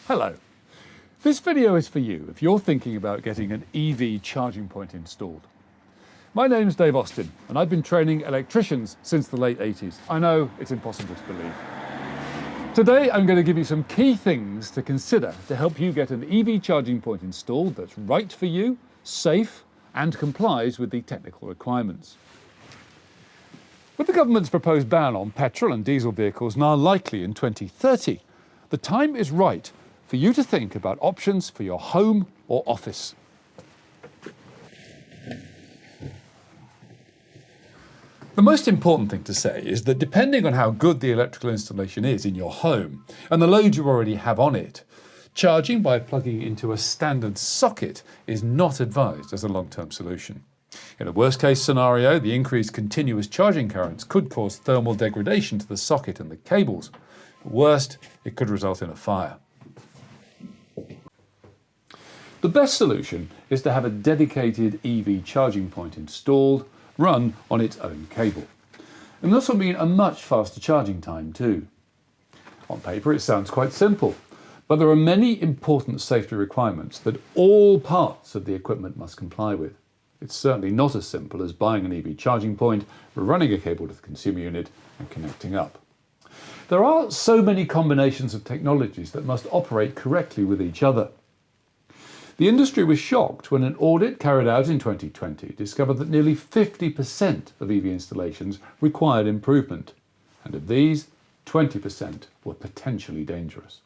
Hello. This video is for you if you're thinking about getting an EV charging point installed. My name's Dave Austin and I've been training electricians since the late 80s. I know it's impossible to believe. Today I'm going to give you some key things to consider to help you get an EV charging point installed that's right for you, safe and complies with the technical requirements. With the government's proposed ban on petrol and diesel vehicles now likely in 2030, the time is right for you to think about options for your home or office. The most important thing to say is that depending on how good the electrical installation is in your home and the load you already have on it, charging by plugging into a standard socket is not advised as a long-term solution. In a worst-case scenario, the increased continuous charging currents could cause thermal degradation to the socket and the cables. At worst, it could result in a fire. The best solution is to have a dedicated EV charging point installed, run on its own cable. And this will mean a much faster charging time too. On paper it sounds quite simple, but there are many important safety requirements that all parts of the equipment must comply with. It's certainly not as simple as buying an EV charging point, running a cable to the consumer unit and connecting up. There are so many combinations of technologies that must operate correctly with each other. The industry was shocked when an audit carried out in 2020 discovered that nearly 50% of EV installations required improvement, and of these, 20% were potentially dangerous.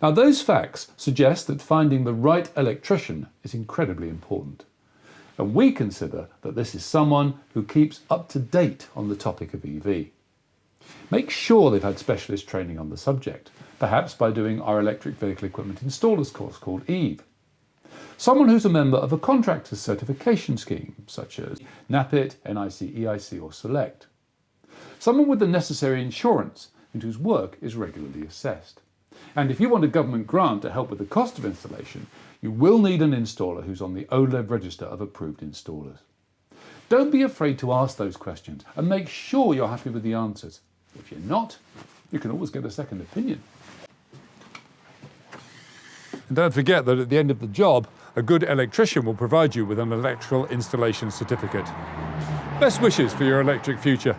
Now, those facts suggest that finding the right electrician is incredibly important, and we consider that this is someone who keeps up to date on the topic of EV. Make sure they've had specialist training on the subject, perhaps by doing our electric vehicle equipment installers course called EVE. Someone who's a member of a contractor's certification scheme, such as NAPIT, NIC, EIC or SELECT. Someone with the necessary insurance and whose work is regularly assessed. And if you want a government grant to help with the cost of installation, you will need an installer who's on the OLEV register of approved installers. Don't be afraid to ask those questions and make sure you're happy with the answers. If you're not, you can always get a second opinion. And don't forget that at the end of the job, a good electrician will provide you with an electrical installation certificate. Best wishes for your electric future.